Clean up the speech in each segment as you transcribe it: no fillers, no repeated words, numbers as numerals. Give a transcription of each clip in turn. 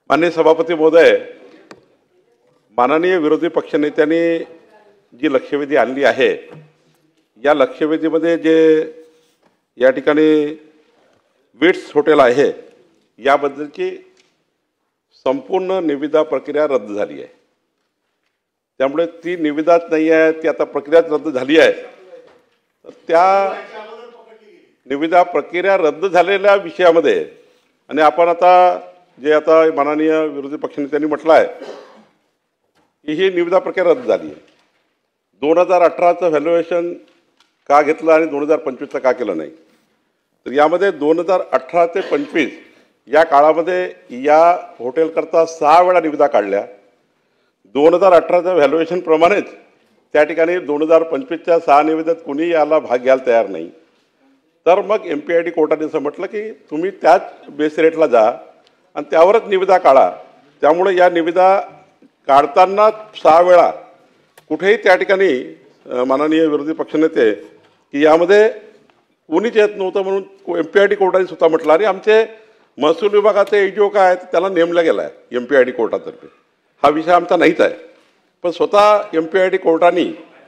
माननीय सभापती महोदय, माननीय विरोधी पक्षनेत्यांनी जी लक्षवेधी आणली आहे, या लक्षवेधीमध्ये जे या ठिकाणी विट्स हॉटेल आहे याबद्दलची संपूर्ण निविदा प्रक्रिया रद्द झाली आहे। त्यामुळे ती निविदाच नाही आहे, ती आता प्रक्रियाच रद्द झाली आहे। त्या निविदा प्रक्रिया रद्द झालेल्या विषयामध्ये आणि आपण आता माननीय विरोधी पक्षनेत्यांनी म्हटलं आहे की ही निविदा प्रक्रिया रद्द झाली आहे। 2018चं व्हॅल्युएशन का घेतलं आणि 2025चं का केलं नाही, तर यामध्ये 2018 ते 25 या काळामध्ये या हॉटेलकरता 6 वेळा निविदा काढल्या। 2018च्या व्हॅल्युएशन प्रमाणेच त्या ठिकाणी 2025च्या 6 निविदेत कुणी याला भाग घ्यायला तयार नाही। तर मग MPID कोर्टाने असं म्हटलं की तुम्ही त्याच बेस रेटला जा आणि त्यावरच निविदा काढा। त्यामुळे या निविदा काढताना 6 वेळा कुठेही त्या ठिकाणी माननीय विरोधी पक्षनेते की यामध्ये कोणीच येत नव्हतं म्हणून MPID कोर्टाने स्वतः म्हटलं आणि आमचे महसूल विभागाचे AGO काय आहेत त्याला नेमला गेला आहे MPID कोर्टातर्फे। हा विषय आमचा नाहीच आहे, पण स्वतः MPID कोर्टाने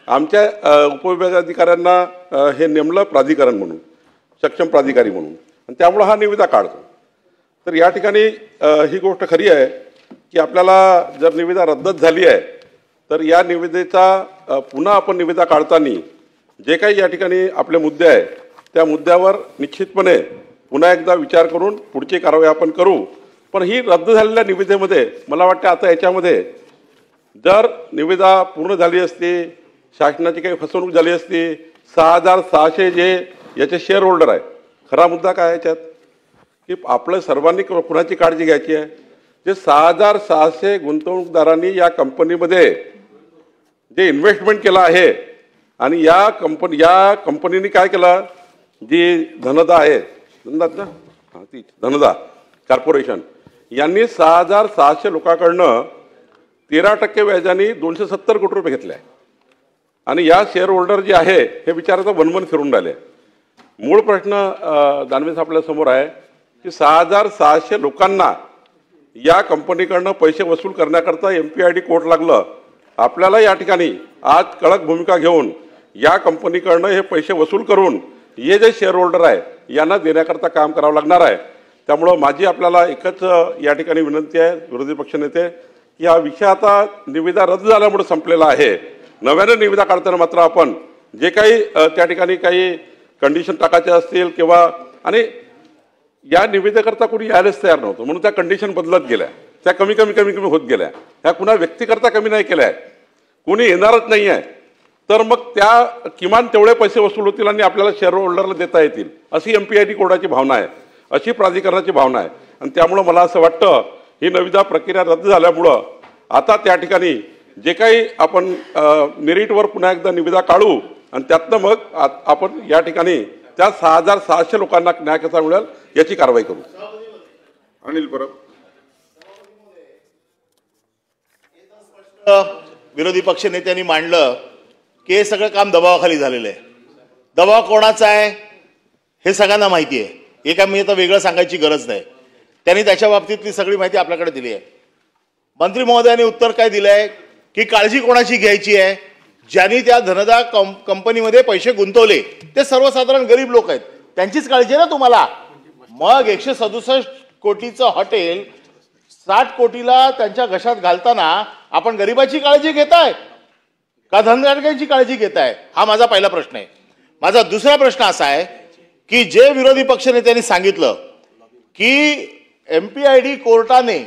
आमच्या उपविभागाधिकाऱ्यांना हे नेमलं प्राधिकरण म्हणून, सक्षम प्राधिकारी म्हणून, आणि त्यामुळे हा निविदा काढतो। तर या ठिकाणी ही गोष्ट खरी आहे की आपल्याला जर निविदा रद्दच झाली आहे तर या निविदेचा पुन्हा आपण निविदा काढताना जे काही या ठिकाणी आपले मुद्दे आहे त्या मुद्द्यावर निश्चितपणे पुन्हा एकदा विचार करून पुढची कारवाई आपण करू। पण ही रद्द झालेल्या निविदेमध्ये मला वाटतं आता याच्यामध्ये जर निविदा पूर्ण झाली असती, शासनाची काही फसवणूक झाली असती, 6600 जे याचे शेअर होल्डर आहे, खरा मुद्दा काय याच्यात की आपल्या सर्वांनी कुणाची काळजी घ्यायची आहे। जे 6600 गुंतवणूकदारांनी या कंपनीमध्ये जे इन्व्हेस्टमेंट केलं आहे आणि या कंपनीने काय केलं, जी धनदा आहे, धनदा कॉर्पोरेशन यांनी 6600 लोकांकडनं 13% व्याजाने 270 कोटी रुपये घेतले आणि या शेअर होल्डर जे आहे हे विचाराचा वनवन फिरून राहिले। मूळ प्रश्न दानवे आपल्या समोर आहे की 6600 लोकांना या कंपनीकडनं पैसे वसूल करण्याकरता MPID कोर्ट लागलं। आपल्याला या ठिकाणी आज कडक भूमिका घेऊन या कंपनीकडनं हे पैसे वसूल करून हे जे शेअर होल्डर आहे यांना देण्याकरता काम करावं लागणार आहे। त्यामुळं माझी आपल्याला एकच या ठिकाणी विनंती आहे विरोधी पक्षनेते की हा विषय आता निविदा रद्द झाल्यामुळे संपलेला आहे। नव्याने निविदा काढताना मात्र आपण जे काही त्या ठिकाणी काही कंडिशन टाकायचे असतील किंवा आणि या निविदेकरता कोणी यायलाच तयार नव्हतं म्हणून त्या कंडिशन बदलत गेल्या, त्या कमी होत गेल्या। ह्या कुणा व्यक्तीकरता कमी नाही केल्या, कोणी येणारच नाही आहे, तर मग त्या किमान तेवढे पैसे वसूल होतील आणि आपल्याला शेअर होल्डरला देता येतील अशी MPID कोर्टाची भावना आहे, अशी प्राधिकरणाची भावना आहे। आणि त्यामुळं मला असं वाटतं ही निविदा प्रक्रिया रद्द झाल्यामुळं आता त्या ठिकाणी जे काही आपण मेरिटवर पुन्हा एकदा निविदा काढू आणि त्यातनं मग आपण या ठिकाणी त्या 6600 लोकांना न्याय कसा मिळेल याची कारवाई करू। अनिल परब। विरोधी पक्ष नेत्यांनी मांडलं की हे सगळं काम दबावाखाली झालेलं आहे। दबाव कोणाचा आहे हे सगळ्यांना माहिती आहे, हे काय मी आता वेगळं सांगायची गरज नाही। त्यांनी त्याच्या बाबतीतली सगळी माहिती आपल्याकडे दिली आहे। मंत्री महोदयांनी उत्तर काय दिलंय की काळजी कोणाची घ्यायची आहे, ज्यांनी त्या धनदा कंपनीमध्ये पैसे गुंतवले ते सर्वसाधारण गरीब लोक आहेत, त्यांचीच काळजी ना तुम्हाला। मग 167 कोटीचं हॉटेल 60 कोटीला त्यांच्या घशात घालताना आपण गरीबाची काळजी घेताय का धनगरची काळजी घेताय, हा माझा पहिला प्रश्न आहे। माझा दुसरा प्रश्न असा आहे की जे विरोधी पक्षनेत्यांनी सांगितलं की MPID कोर्टाने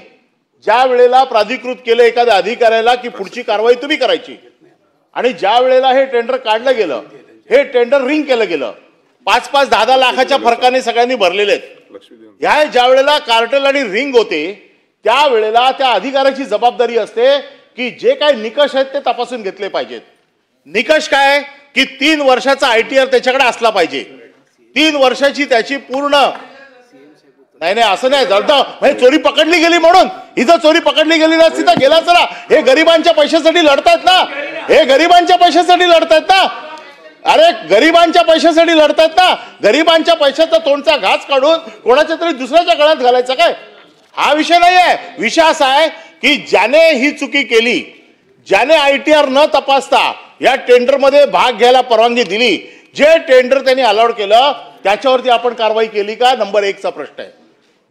ज्या वेळेला प्राधिकृत केलं एखाद्या अधिकाऱ्याला की पुढची कारवाई तुम्ही करायची आणि ज्या वेळेला हे टेंडर काढलं गेलं, हे टेंडर रिंग केलं गेलं, 5-5, 10-10 लाखाच्या फरकाने सगळ्यांनी भरलेले आहेत। ह्या ज्या वेळेला कार्टेल आणि रिंग होते त्यावेळेला त्या अधिकाऱ्याची जबाबदारी असते की जे काही निकष आहेत ते तपासून घेतले पाहिजेत। निकष काय की 3 वर्षाचा ITR त्याच्याकडे असला पाहिजे, 3 वर्षाची त्याची पूर्ण नाही असं नाही झालं म्हणजे चोरी पकडली गेली म्हणून इथं चोरी पकडली गेली नसती तर गेला चला। हे गरिबांच्या पैशासाठी लढतायत ना, हे गरिबांच्या पैशासाठी लढतायत ना, अरे गरिबांच्या पैशासाठी लढतायत ना। गरिबांच्या पैशाचा तोंडचा घास काढून कोणाच्या तरी दुसऱ्याच्या गळ्यात घालायचा काय, हा विषय नाही आहे. विषय असा आहे की ज्याने ही चुकी केली, ज्याने ITR न तपासता या टेंडरमध्ये भाग घ्यायला परवानगी दिली, जे टेंडर त्यांनी अलाउड केलं त्याच्यावरती आपण कारवाई केली का? नंबर 1 चा प्रश्न आहे.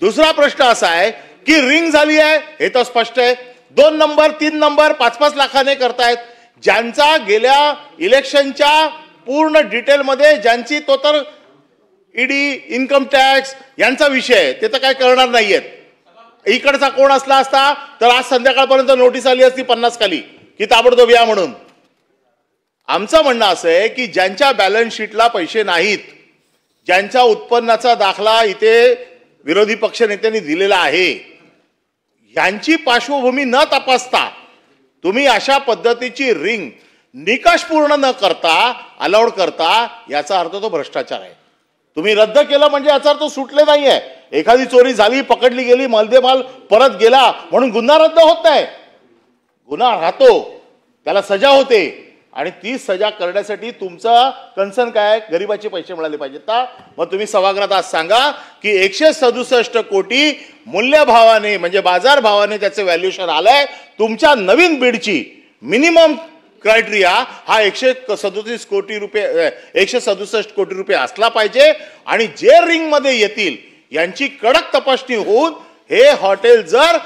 दुसरा प्रश्न असा आहे की रिंग झाली आहे हे तर स्पष्ट आहे. 2 नंबर 3 नंबर 5-5 लाखाने करतायत. ज्यांचा गेल्या इलेक्शनच्या पूर्ण डिटेलमध्ये ज्यांची तो तर ईडी इन्कम टॅक्स यांचा विषय आहे, ते तर काय करणार नाहीयेत. इकडचा कोण असला असता तर आज संध्याकाळपर्यंत नोटीस आली असती 50 खाली की ताबडतोब या म्हणून. आमचं म्हणणं असं आहे की ज्यांच्या बॅलन्स शीटला पैसे नाहीत, ज्यांच्या उत्पन्नाचा दाखला इथे विरोधी पक्ष नेत्यांनी दिलेला आहे, यांची पार्श्वभूमी न तपासता तुम्ही अशा पद्धतीची रिंग निकष पूर्ण न करता अलाउड करता, याचा अर्थ तो भ्रष्टाचार आहे. तुम्ही रद्द केलं म्हणजे याचा अर्थ सुटले नाहीये. एखादी चोरी झाली, पकडली गेली, मलदेमाल परत गेला म्हणून गुन्हा रद्द होत नाही. गुन्हा राहतो, त्याला सजा होते. आणि ती सजा करण्यासाठी तुमचा कन्सर्न काय? गरिबाचे पैसे मिळाले पाहिजेत ना. मग तुम्ही सभागृहात आज सांगा की 167 कोटी मूल्यभावाने म्हणजे बाजार भावाने त्याचं व्हॅल्युएशन आलंय. तुमच्या नवीन बीडची मिनिमम क्रायटेरिया हा 137 कोटी रुपये 167 कोटी रुपये असला पाहिजे. आणि जे रिंग मध्ये येतील यांची कडक तपासणी होऊन हे हॉटेल जर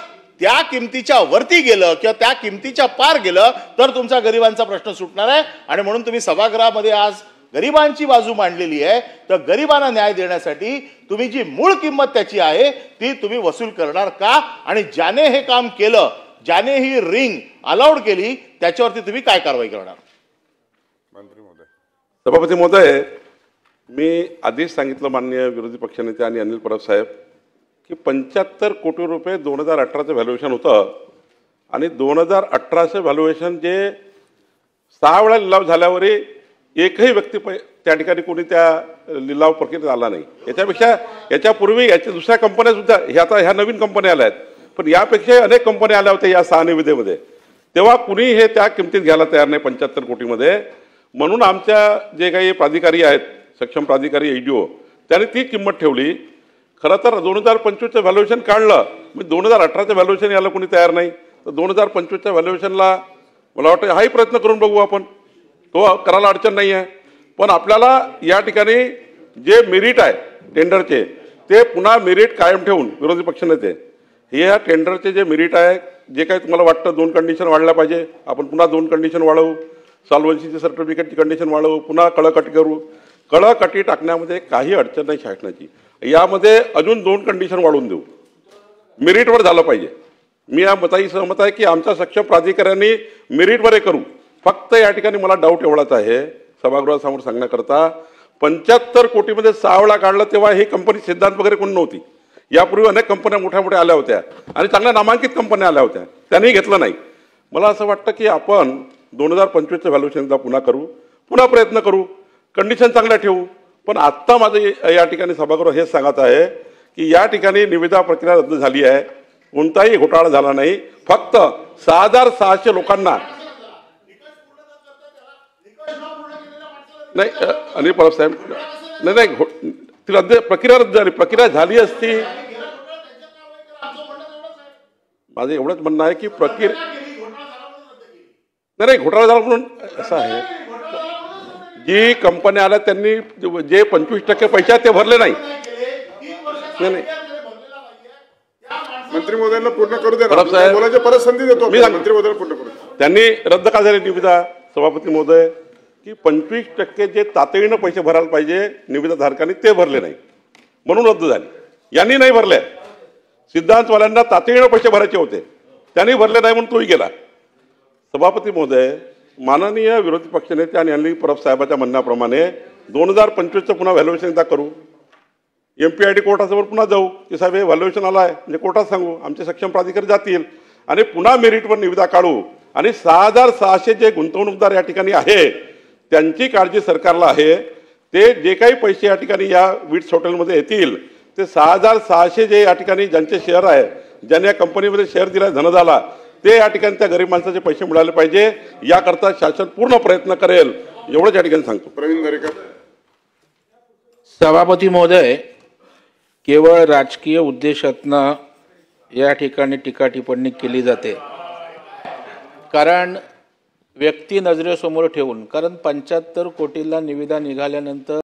त्या किमतीच्या वरती गेलं किंवा त्या किमतीच्या पार गेलं तर तुमचा गरिबांचा प्रश्न सुटणार आहे. आणि म्हणून तुम्ही सभागृहामध्ये आज गरिबांची बाजू मांडलेली आहे. तर गरिबांना न्याय देण्यासाठी तुम्ही जी मूळ किंमत त्याची आहे ती तुम्ही वसूल करणार का? आणि ज्याने हे काम केलं, ज्याने ही रिंग अलाउड केली, त्याच्यावरती तुम्ही काय कारवाई करणार? मंत्री महोदय. सभापती महोदय, मी आधीच सांगितलं माननीय विरोधी पक्षनेते आणि अनिल परब साहेब की 75 कोटी रुपये 2018चं व्हॅल्युएशन होतं. आणि 2018चं व्हॅल्युएशन जे 6 वेळा लिलाव झाल्यावरही एकही व्यक्ती त्या ठिकाणी कोणी त्या लिलाव प्रक्रियेत आला नाही. याच्यापेक्षा याच्यापूर्वी याच्या दुसऱ्या कंपन्या सुद्धा ह्या नवीन कंपन्या आल्या आहेत, पण यापेक्षा अनेक कंपन्या आल्या होत्या या 6 निविदेमध्ये. तेव्हा कुणी हे त्या किमतीत घ्यायला तयार नाही 75 कोटीमध्ये. म्हणून आमच्या जे काही प्राधिकारी आहेत, सक्षम प्राधिकारी EDO, त्यांनी ती किंमत ठेवली. खरं तर 2025चं व्हॅल्युएशन काढलं, म्हणजे 2018चं व्हॅल्युएशन यायला कोणी तयार नाही. तर 2025च्या व्हॅल्युएशनला मला वाटतं हाही प्रयत्न करून बघू आपण, तो करायला अडचण नाही आहे. पण आपल्याला या ठिकाणी जे मेरिट आहे टेंडरचे ते पुन्हा मेरिट कायम ठेवून विरोधी पक्षनेते हे या टेंडरचे जे मेरिट आहे, जे काही तुम्हाला वाटतं 2 कंडिशन वाढल्या पाहिजे, आपण पुन्हा 2 कंडिशन वाढवू, सॉल्व्हन्सीची सर्टिफिकेटची कंडिशन वाढवू, पुन्हा कळकटी करू. कळकटी टाकण्यामध्ये काही अडचण नाही शासनाची. यामध्ये अजून 2 कंडिशन वाढवून देऊ, मेरिटवर झालं पाहिजे. मी या मताही सहमत आहे की आमच्या सक्षम प्राधिकाऱ्यांनी मेरिटवर हे करू. फक्त या ठिकाणी मला डाऊट एवढाच आहे सभागृहासमोर सांगण्याकरता, 75 कोटीमध्ये 6 वेळा काढलं तेव्हा ही कंपनी सिद्धांत वगैरे कोणी नव्हती. यापूर्वी अनेक कंपन्या मोठ्या मोठ्या आल्या होत्या आणि चांगल्या नामांकित कंपन्या आल्या होत्या, त्यांनी घेतलं नाही. मला असं वाटतं की आपण 2025चं व्हॅल्युएशनचा पुन्हा करू, पुन्हा प्रयत्न करू, कंडिशन चांगल्या ठेवू. पण आत्ता माझं या ठिकाणी सभागृह हेच सांगत आहे की या ठिकाणी निविदा प्रक्रिया रद्द झाली आहे, कोणताही घोटाळा झाला नाही. फक्त 6600 लोकांना नाही. अनिल परब साहेब, नाही ती प्रक्रिया रद्द झाली. प्रक्रिया झाली असती, माझं एवढंच म्हणणं आहे की प्रक्रिया नाही घोटाळा झाला म्हणून असं आहे. जी कंपन्या आल्या त्यांनी जे 25% पैसे ते भरले नाही. नाही मंत्री महोदयांना पूर्ण करू द्या. परब साहेब, बोलायची परत संधी देतो. मंत्री महोदयांना पूर्ण करू. त्यांनी रद्द का झाली निविदा सभापती महोदय की 25% जे तातडीनं पैसे भरायला पाहिजे निविदाधारकांनी ते भरले नाही म्हणून रद्द झाली. यांनी नाही भरले, सिद्धांतवाल्यांना तातडीनं पैसे भरायचे होते, त्यांनी भरले नाही म्हणून तोही गेला. सभापती महोदय, माननीय विरोधी पक्षनेते आणि अनिल परब साहेबांच्या म्हणण्याप्रमाणे 2025चं पुन्हा व्हॅल्युएशन एकदा करू. MPID कोर्टासमोर पुन्हा जाऊ की साहेब हे व्हॅल्युएशन आलं आहे, म्हणजे कोर्टात सांगू, आमचे सक्षम प्राधिकारी जातील आणि पुन्हा मेरिटवर निविदा काढू. आणि 6600 जे गुंतवणूकदार या ठिकाणी आहे त्यांची काळजी सरकारला आहे. ते जे काही पैसे या ठिकाणी या विट्स हॉटेलमध्ये येतील ते 6600 जे या ठिकाणी ज्यांचे शेअर आहे, ज्यांनी या कंपनीमध्ये शेअर दिला धनदाला, ते या ठिकाणी त्या गरीब माणसाचे पैसे मिळाले पाहिजे. याकरता शासन पूर्ण प्रयत्न करेल एवढंच या ठिकाणी सांगतो. प्रवीण दरेकर. सभापती महोदय, केवळ राजकीय उद्देशातनं या ठिकाणी टीका टिप्पणी केली जाते. कारण व्यक्ती नजरेसमोर ठेवून, कारण 75 कोटीला निविदा निघाल्यानंतर